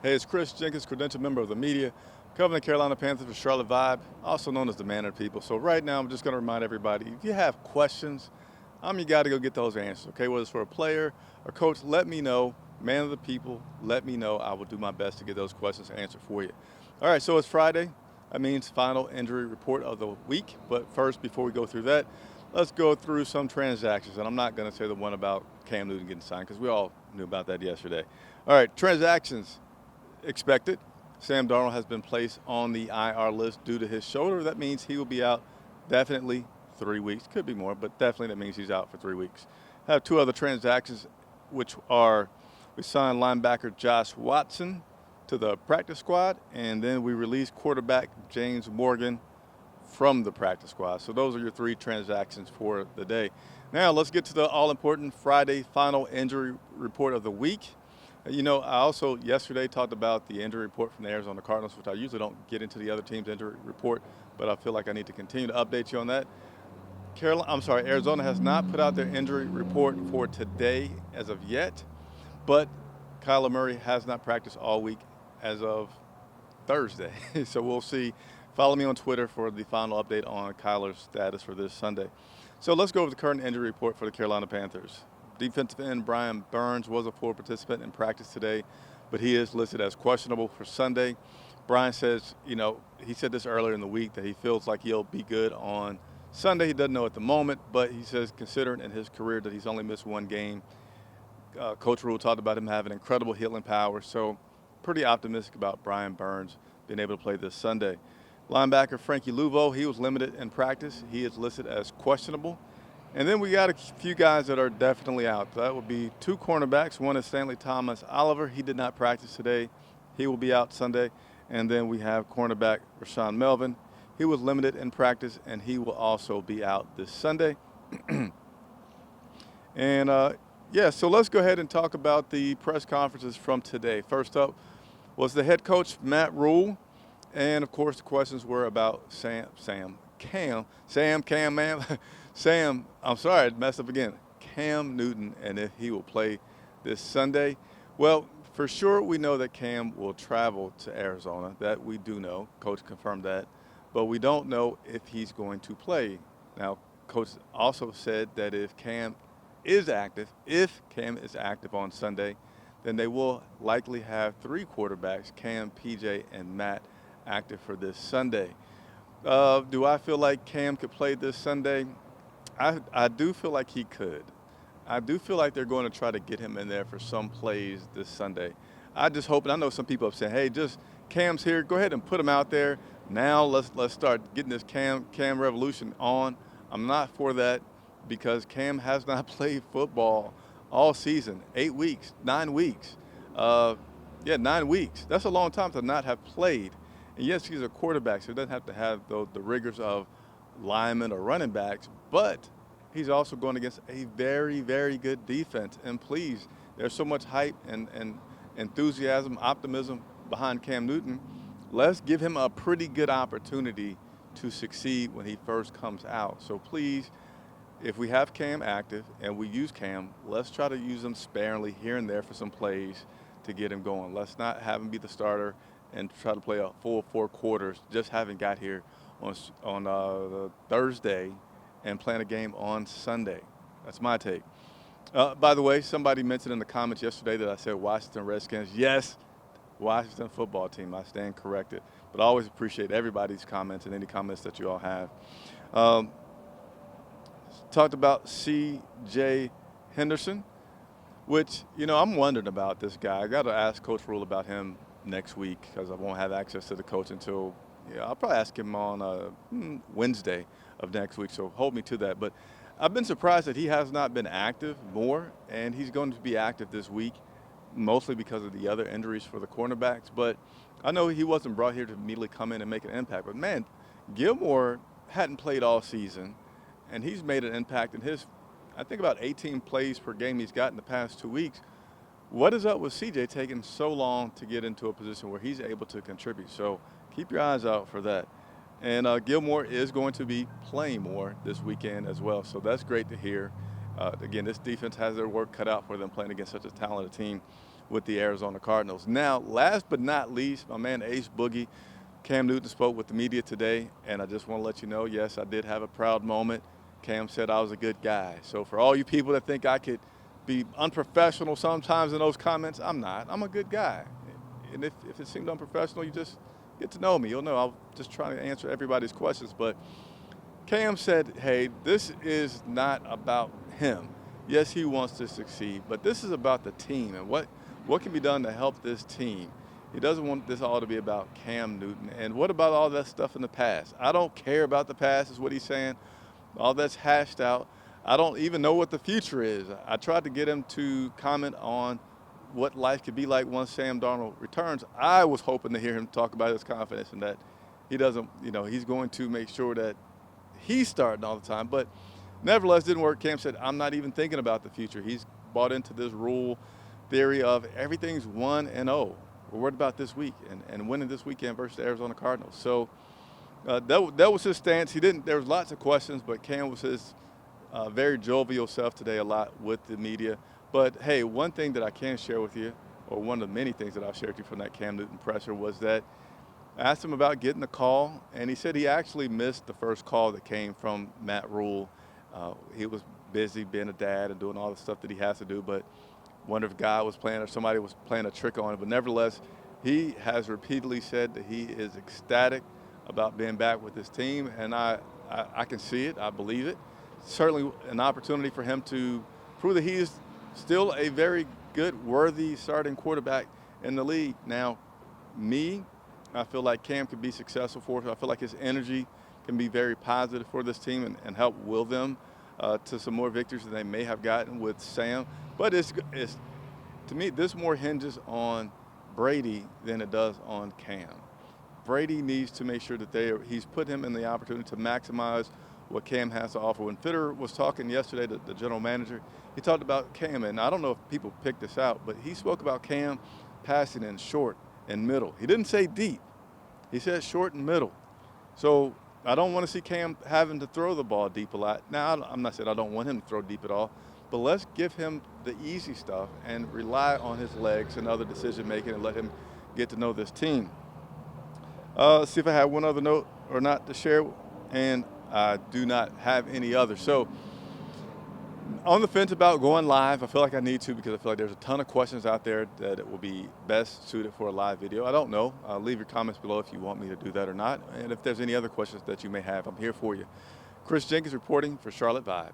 Hey, it's Chris Jenkins, credentialed member of the media, covering the Carolina Panthers for Charlotte Vibe, also known as the Man of the People. So right now, I'm just going to remind everybody, if you have questions, I'm your guy to go get those answers, okay? Whether it's for a player or coach, let me know. Man of the People, let me know. I will do my best to get those questions answered for you. All right, so it's Friday. That means final injury report of the week. But first, before we go through that, let's go through some transactions. And I'm not going to say the one about Cam Newton getting signed because we all knew about that yesterday. All right, transactions expected. Sam Darnold has been placed on the IR list due to his shoulder. That means he will be out definitely 3 weeks. Could be more, but definitely that means he's out for 3 weeks. Have two other transactions, which are we signed linebacker Josh Watson to the practice squad, and then we released quarterback James Morgan from the practice squad. So those are your three transactions for the day. Now let's get to the all-important Friday final injury report of the week. You know, I also yesterday talked about the injury report from the Arizona Cardinals, which I usually don't get into the other team's injury report, but I feel like I need to continue to update you on that. Arizona has not put out their injury report for today as of yet, but Kyler Murray has not practiced all week as of Thursday. So we'll see. Follow me on Twitter for the final update on Kyler's status for this Sunday. So let's go over the current injury report for the Carolina Panthers. Defensive end Brian Burns was a full participant in practice today, but he is listed as questionable for Sunday. Brian says, he said this earlier in the week that he feels like he'll be good on Sunday. He doesn't know at the moment, but he says considering in his career that he's only missed one game, Coach Rule talked about him having incredible healing power, so pretty optimistic about Brian Burns being able to play this Sunday. Linebacker Frankie Luvo, he was limited in practice. He is listed as questionable. And then we got a few guys that are definitely out. That would be two cornerbacks. One is Stanley Thomas Oliver. He did not practice today. He will be out Sunday. And then we have cornerback Rashawn Melvin. He was limited in practice, and he will also be out this Sunday. So let's go ahead and talk about the press conferences from today. First up was the head coach, Matt Rule. And, of course, the questions were about Cam Newton, and if he will play this Sunday. Well, for sure we know that Cam will travel to Arizona. That we do know. Coach confirmed that. But we don't know if he's going to play. Now, Coach also said that if Cam is active on Sunday, then they will likely have three quarterbacks, Cam, PJ, and Matt, active for this Sunday. Do I feel like Cam could play this Sunday? I do feel like he could. I do feel like they're going to try to get him in there for some plays this Sunday. I just hope, and I know some people have said, hey, just Cam's here, go ahead and put him out there. Now let's start getting this Cam revolution on. I'm not for that because Cam has not played football all season, 8 weeks, 9 weeks. 9 weeks. That's a long time to not have played. And yes, he's a quarterback, so he doesn't have to have the rigors of linemen or running backs, but he's also going against a very, very good defense. And please, there's so much hype and enthusiasm, optimism behind Cam Newton. Let's give him a pretty good opportunity to succeed when he first comes out. So please, if we have Cam active and we use Cam, let's try to use him sparingly here and there for some plays to get him going. Let's not have him be the starter and try to play a full 4 quarters, just having got here on Thursday and playing a game on Sunday. That's my take. By the way, somebody mentioned in the comments yesterday that I said Washington Redskins. Yes, Washington football team. I stand corrected. But I always appreciate everybody's comments and any comments that you all have. Talked about C.J. Henderson, which, I'm wondering about this guy. I got to ask Coach Rule about him next week because I won't have access to the coach until, I'll probably ask him on Wednesday of next week, so hold me to that. But I've been surprised that he has not been active more, and he's going to be active this week, mostly because of the other injuries for the cornerbacks. But I know he wasn't brought here to immediately come in and make an impact. But, man, Gilmore hadn't played all season, and he's made an impact in his, I think, about 18 plays per game he's got in the past 2 weeks. What is up with CJ taking so long to get into a position where he's able to contribute? So keep your eyes out for that. And Gilmore is going to be playing more this weekend as well, so that's great to hear. Again, this defense has their work cut out for them playing against such a talented team. with the Arizona Cardinals. Now, last but not least, my man Ace Boogie, Cam Newton, spoke with the media today, and I just want to let you know, yes, I did have a proud moment. Cam said I was a good guy. So for all you people that think I could be unprofessional sometimes in those comments, I'm not. I'm a good guy. And if it seemed unprofessional, you just get to know me. You'll know I'm just trying to answer everybody's questions. But Cam said, hey, this is not about him. Yes, he wants to succeed, but this is about the team and what can be done to help this team. He doesn't want this all to be about Cam Newton. And what about all that stuff in the past? I don't care about the past is what he's saying. All that's hashed out. I don't even know what the future is. I tried to get him to comment on what life could be like once Sam Darnold returns. I was hoping to hear him talk about his confidence and that he doesn't, he's going to make sure that he's starting all the time. But nevertheless, didn't work. Cam said, I'm not even thinking about the future. He's bought into this rule theory of everything's 1-0. We're worried about this week and winning this weekend versus the Arizona Cardinals. So that was his stance. There was lots of questions, but Cam was his very jovial self today a lot with the media. But, hey, one thing that I can share with you, or one of the many things that I've shared with you from that Cam Newton presser, was that I asked him about getting the call, and he said he actually missed the first call that came from Matt Rule. He was busy being a dad and doing all the stuff that he has to do, but wonder if God was playing or somebody was playing a trick on him. But nevertheless, he has repeatedly said that he is ecstatic about being back with his team, and I can see it. I believe it. Certainly an opportunity for him to prove that he is still a very good, worthy starting quarterback in the league. Now, I feel like Cam could be successful for us. I feel like his energy can be very positive for this team and help will them to some more victories than they may have gotten with Sam. But it's to me, this more hinges on Brady than it does on Cam. Brady needs to make sure that he's put him in the opportunity to maximize what Cam has to offer. When Fitter was talking yesterday, the general manager, he talked about Cam, and I don't know if people picked this out, but he spoke about Cam passing in short and middle. He didn't say deep. He said short and middle. So I don't want to see Cam having to throw the ball deep a lot. Now, I'm not saying I don't want him to throw deep at all, but let's give him the easy stuff and rely on his legs and other decision-making and let him get to know this team. Let's see if I have one other note or not to share, and I do not have any other. So on the fence about going live. I feel like I need to because I feel like there's a ton of questions out there that it will be best suited for a live video. I don't know. Leave your comments below if you want me to do that or not. And if there's any other questions that you may have, I'm here for you. Chris Jenkins reporting for Charlotte Vibe.